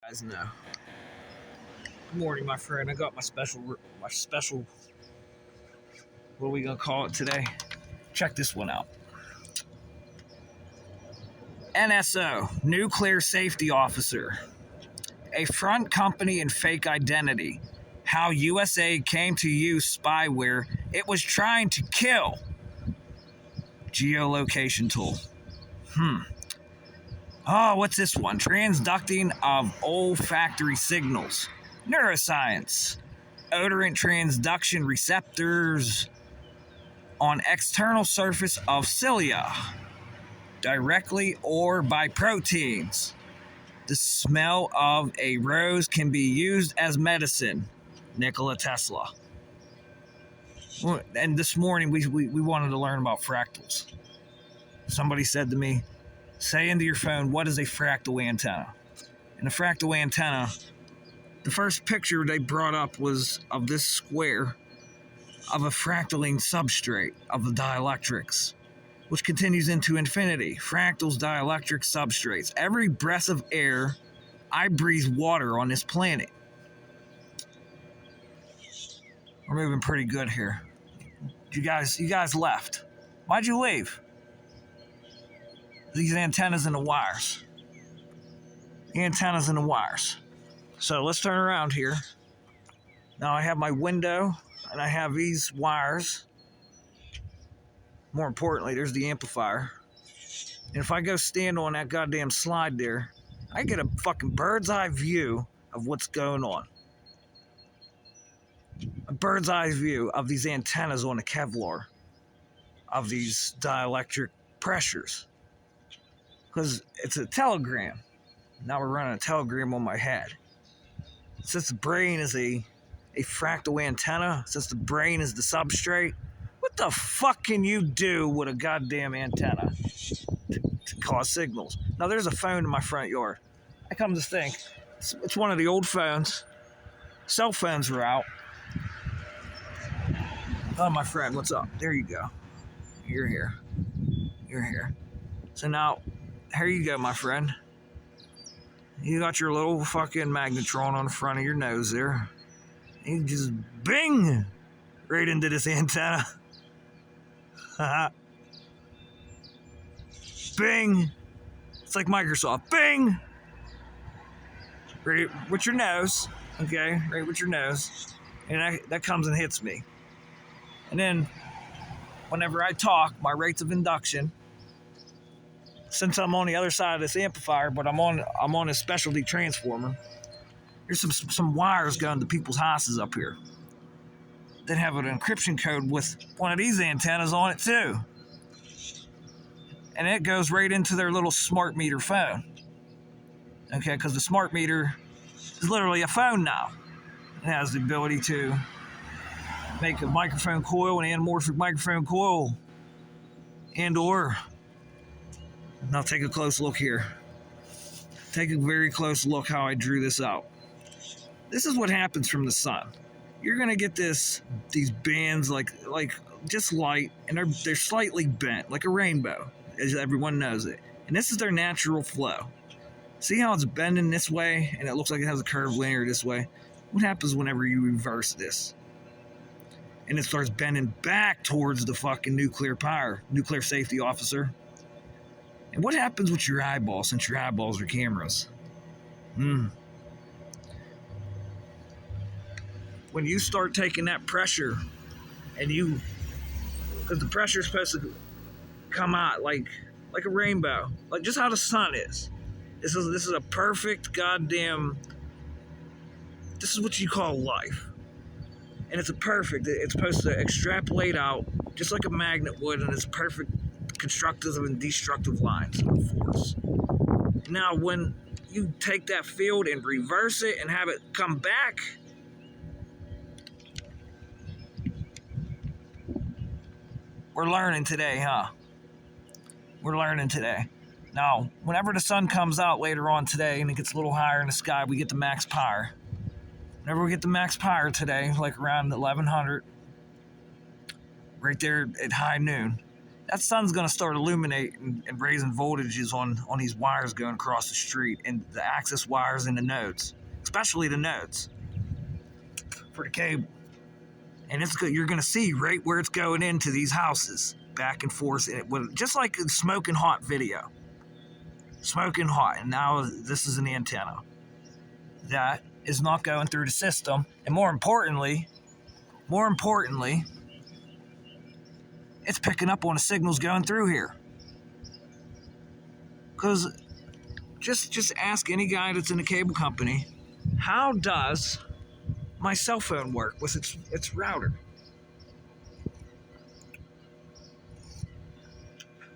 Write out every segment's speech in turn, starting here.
Guys know. Good morning, my friend. I got my special. What are we gonna call it today? Check this one out. NSO, Nuclear Safety Officer, a front company and fake identity. How USA came to use spyware it was trying to kill. Geolocation tool. Oh, what's this one? Transducting of olfactory signals. Neuroscience. Odorant transduction receptors on external surface of cilia, directly or by proteins. The smell of a rose can be used as medicine. Nikola Tesla. And this morning we wanted to learn about fractals. Somebody said to me, say into your phone, what is a fractal antenna? And a fractal antenna, the first picture they brought up was of this square of a fractaling substrate of the dielectrics, which continues into infinity. Fractals, dielectric substrates. Every breath of air, I breathe water on this planet. We're moving pretty good here. You guys left. Why'd you leave? These antennas and the wires. The antennas and the wires. So let's turn around here. Now I have my window and I have these wires. More importantly, there's the amplifier. And if I go stand on that goddamn slide there, I get a fucking bird's eye view of what's going on. A bird's eye view of these antennas on the Kevlar, of these dielectric pressures. Because it's a telegram. Now we're running a telegram on my head. Since the brain is a fractal antenna, since the brain is the substrate, what the fuck can you do with a goddamn antenna to cause signals? Now there's a phone in my front yard. I come to think, it's one of the old phones. Cell phones were out. Oh, my friend, what's up? There you go. You're here. You're here. So now, here you go, my friend. You got your little fucking magnetron on the front of your nose there. You just bing right into this antenna. Bing. It's like Microsoft. Bing. Right with your nose. Okay, right with your nose. And that comes and hits me. And then, whenever I talk, my rates of induction, since I'm on the other side of this amplifier, but I'm on a specialty transformer, there's some wires going to people's houses up here that have an encryption code with one of these antennas on it too. And it goes right into their little smart meter phone. Okay, because the smart meter is literally a phone now. It has the ability to make a microphone coil, an anamorphic microphone coil, and now take a close look here. Take a very close look how I drew this out. This is what happens from the sun. You're gonna get these bands like just light, and they're slightly bent, like a rainbow, as everyone knows it. And this is their natural flow. See how it's bending this way, and it looks like it has a curve linear this way? What happens whenever you reverse this? And it starts bending back towards the fucking nuclear safety officer. And what happens with your eyeballs, since your eyeballs are cameras? When you start taking that pressure, because the pressure is supposed to come out like a rainbow, like just how the sun is. This is a perfect goddamn. This is what you call life. And it's supposed to extrapolate out just like a magnet would, and it's perfect constructive and destructive lines of force. Now, when you take that field and reverse it and have it come back, we're learning today, huh? We're learning today. Now, whenever the sun comes out later on today and it gets a little higher in the sky, we get the max power. Whenever we get the max power today, like around 1100, right there at high noon, that sun's going to start illuminating and raising voltages on these wires going across the street and the access wires and the nodes, especially the nodes for the cable. And it's good. You're going to see right where it's going into these houses, back and forth, just like a smoking hot video. Smoking hot. And now this is an antenna that is not going through the system. And more importantly, it's picking up on the signals going through here. Because just ask any guy that's in a cable company, how does my cell phone work with its router?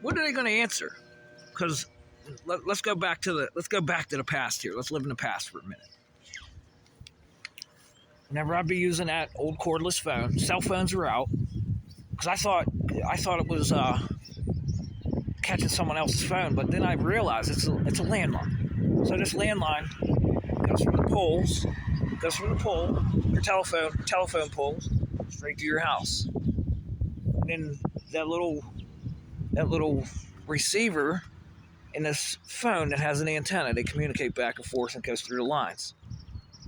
What are they going to answer? Because let's go back to the past here. Let's live in the past for a minute. Whenever I'd be using that old cordless phone, cell phones are out. Because I thought it was catching someone else's phone, but then I realized it's a landline. So this landline goes from the poles, your telephone poles, straight to your house. And then that little receiver in this phone that has an antenna, they communicate back and forth and goes through the lines.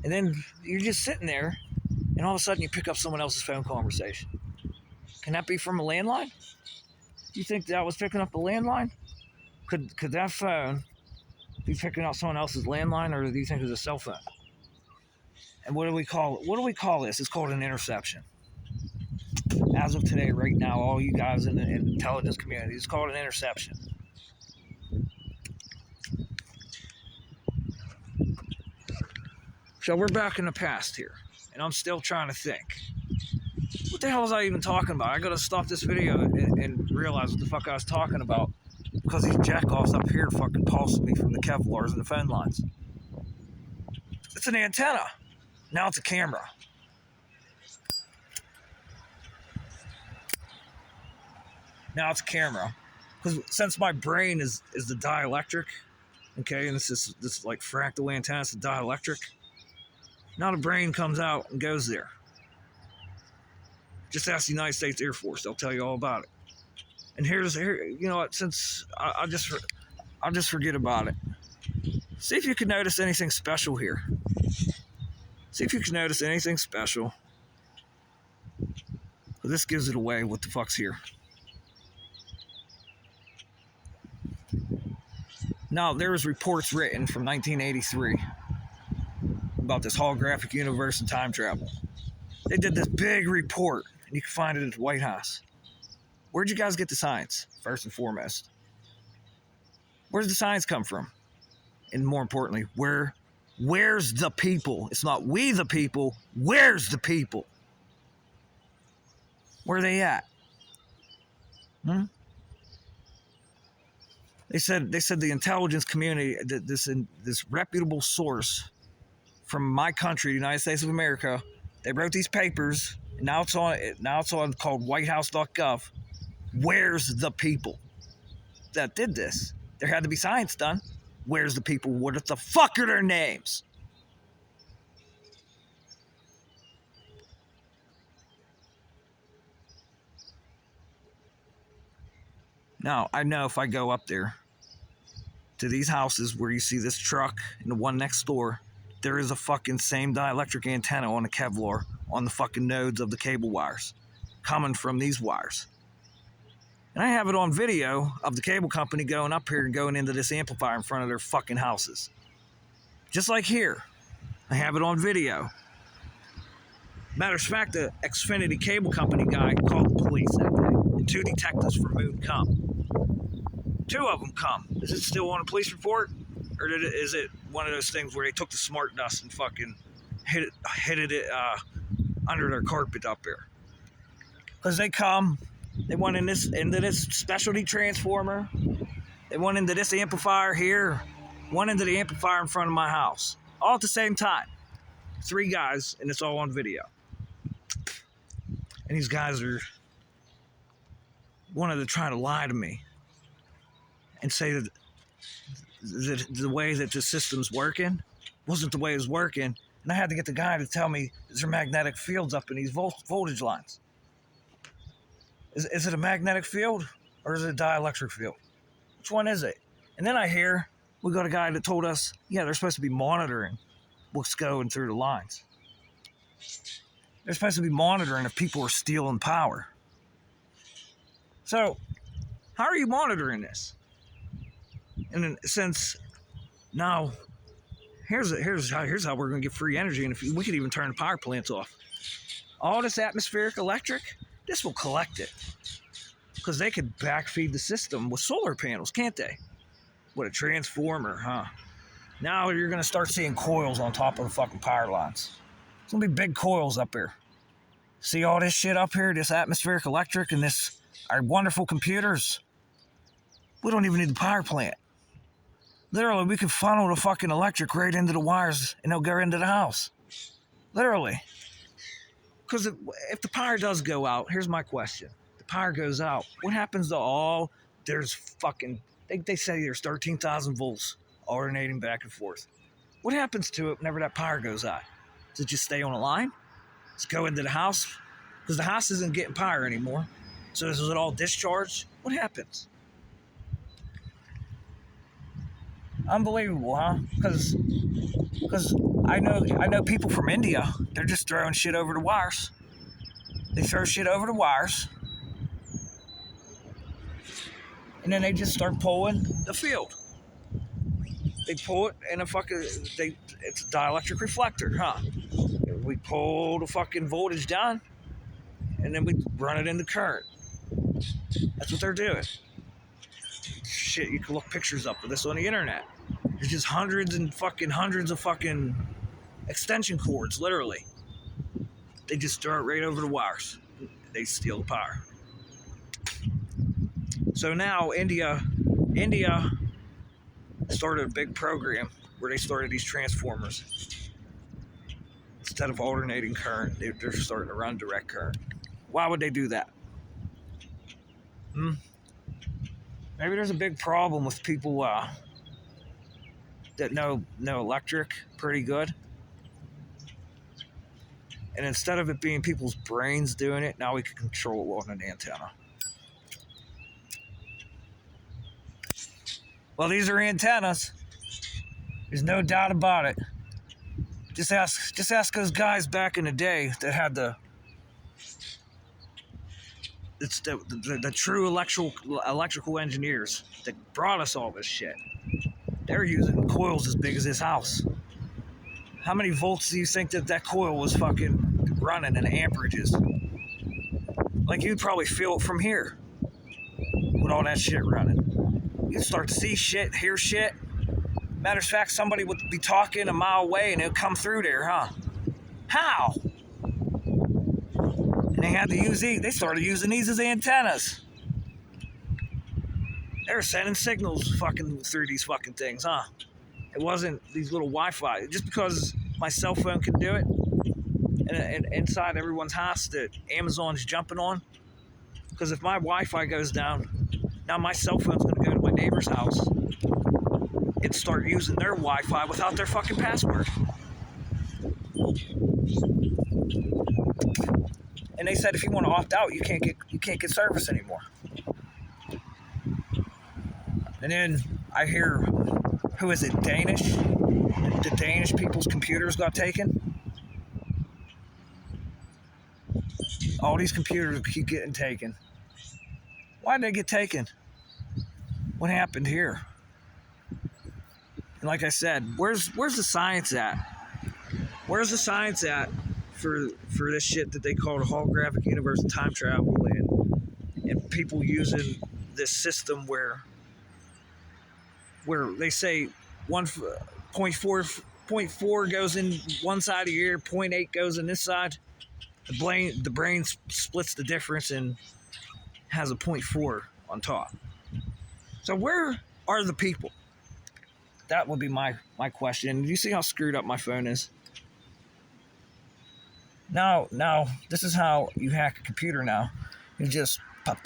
And then you're just sitting there, and all of a sudden you pick up someone else's phone conversation. Can that be from a landline? Do you think that was picking up a landline? Could that phone be picking up someone else's landline, or do you think it's a cell phone? And what do we call it? What do we call this? It's called an interception. As of today, right now, all you guys in the intelligence community, it's called an interception. So we're back in the past here, and I'm still trying to think. What the hell was I even talking about? I gotta stop this video and realize what the fuck I was talking about, because these jackoffs up here fucking pulsing me from the Kevlars and the phone lines. It's an antenna. Now it's a camera. Now it's a camera. Because since my brain is the dielectric, okay, and this is like fractal antenna, it's a dielectric. Now the brain comes out and goes there. Just ask the United States Air Force; they'll tell you all about it. And here, you know what? Since I'll just forget about it. See if you can notice anything special here. See if you can notice anything special. Well, this gives it away. What the fuck's here? Now, there was reports written from 1983 about this holographic universe and time travel. They did this big report, and you can find it at the White House. Where'd you guys get the science, first and foremost? Where does the science come from? And more importantly, where's the people? It's not we the people. Where's the people? Where are they at? They said the intelligence community, this reputable source from my country, the United States of America, they wrote these papers, and now it's on called whitehouse.gov. Where's the people that did this? There had to be science done. Where's the people? What the fuck are their names? Now, I know if I go up there to these houses where you see this truck and the one next door, there is a fucking same dielectric antenna on the Kevlar on the fucking nodes of the cable wires coming from these wires. And I have it on video of the cable company going up here and going into this amplifier in front of their fucking houses. Just like here. I have it on video. Matter of fact, the Xfinity cable company guy called the police that day. And 2 detectives from Moon come. 2 of them come. Is it still on a police report? Or is it one of those things where they took the smart dust and fucking hid it under their carpet up there? Because they come, they went into this specialty transformer, they went into this amplifier here, went into the amplifier in front of my house, all at the same time. 3 guys, and it's all on video. And these guys wanted to try to lie to me and say that the way that the system's working wasn't the way it was working, and I had to get the guy to tell me there's magnetic fields up in these voltage lines. Is it a magnetic field? or is it a dielectric field? Which one is it? And then I hear we got a guy that told us, yeah, they're supposed to be monitoring what's going through the lines. They're supposed to be monitoring if people are stealing power. So, how are you monitoring this? And since now, here's how we're going to get free energy, and if we could even turn the power plants off. All this atmospheric electric, this will collect it, because they could backfeed the system with solar panels, can't they? With a transformer, huh? Now you're going to start seeing coils on top of the fucking power lines. It's going to be big coils up here. See all this shit up here, this atmospheric electric and this, our wonderful computers? We don't even need the power plant. Literally, we could funnel the fucking electric right into the wires and they'll go into the house. Literally. Because if the power does go out, here's my question. The power goes out, what happens to all, there's fucking, they say there's 13,000 volts alternating back and forth. What happens to it whenever that power goes out? Does it just stay on the line? Does it go into the house? Because the house isn't getting power anymore. So is it all discharged? What happens? Unbelievable, huh? Because I know people from India, they're just throwing shit over the wires. They throw shit over the wires, and then they just start pulling the field. They pull it in it's a dielectric reflector, huh? We pull the fucking voltage down, and then we run it into current. That's what they're doing. Shit, you can look pictures up of this on the internet. There's just hundreds of fucking extension cords, literally. They just throw it right over the wires. They steal the power. So now India started a big program where they started these transformers. Instead of alternating current, they're starting to run direct current. Why would they do that? Maybe there's a big problem with people that know electric pretty good. And instead of it being people's brains doing it, now we can control it on an antenna. Well, these are antennas. There's no doubt about it. Just ask those guys back in the day that had the true electrical engineers that brought us all this shit. They're using coils as big as this house. How many volts do you think that coil was fucking running in amperages? Like, you'd probably feel it from here with all that shit running. You'd start to see shit, hear shit. Matter of fact, somebody would be talking a mile away and it would come through there, huh? How? And they had to use these. They started using these as antennas. They were sending signals fucking through these fucking things, huh? It wasn't these little Wi-Fi. Just because my cell phone can do it, and inside everyone's house that Amazon's jumping on. Because if my Wi-Fi goes down, now my cell phone's going to go to my neighbor's house and start using their Wi-Fi without their fucking password. And they said if you want to opt out, you can't get service anymore. And then I hear, who is it, Danish? The Danish people's computers got taken. All these computers keep getting taken. Why did they get taken? What happened here? And like I said, where's the science at? Where's the science at for this shit that they call the holographic universe and time travel and people using this system where they say 1.4 goes in one side of your ear, 0.8 goes in this side. The brain splits the difference and has a 0.4 on top. So where are the people? That would be my question. Do you see how screwed up my phone is? Now, this is how you hack a computer now. You just pop.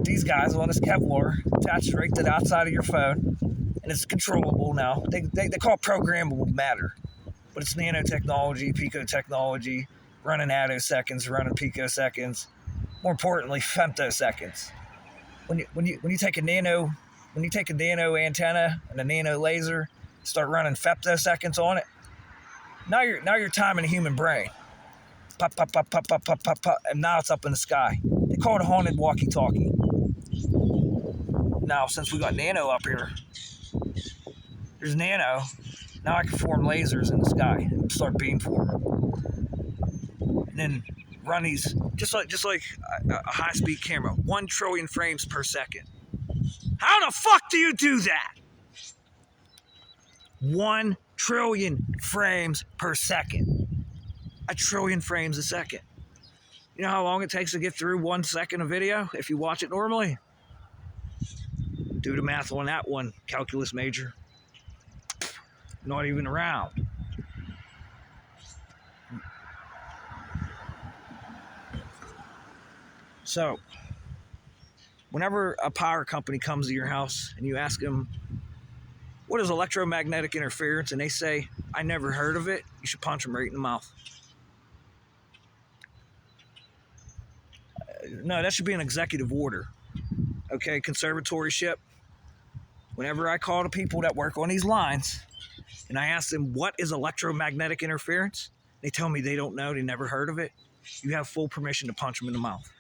These guys on this Kevlar attached right to the outside of your phone, and it's controllable now. They call it programmable matter, but it's nanotechnology, picotechnology, running attoseconds, running picoseconds. more importantly, femtoseconds. When you take a nano antenna and a nano laser, start running femtoseconds on it. Now you're timing the human brain. Pop, pop, pop, pop, pop, pop, pop, pop, and now it's up in the sky. They call it a haunted walkie-talkie. Now, since we got nano up here, there's nano. Now I can form lasers in the sky and start beamforming. And then run these just like a high-speed camera, 1 trillion frames per second. How the fuck do you do that? 1 trillion frames per second. 1 trillion frames a second. You know how long it takes to get through 1 second of video if you watch it normally? Do the math on that one, calculus major. Not even around. So, whenever a power company comes to your house and you ask them, what is electromagnetic interference? And they say, I never heard of it, you should punch them right in the mouth. No, that should be an executive order. Okay, conservatorship. Whenever I call the people that work on these lines and I ask them, what is electromagnetic interference? They tell me they don't know, they never heard of it. You have full permission to punch them in the mouth.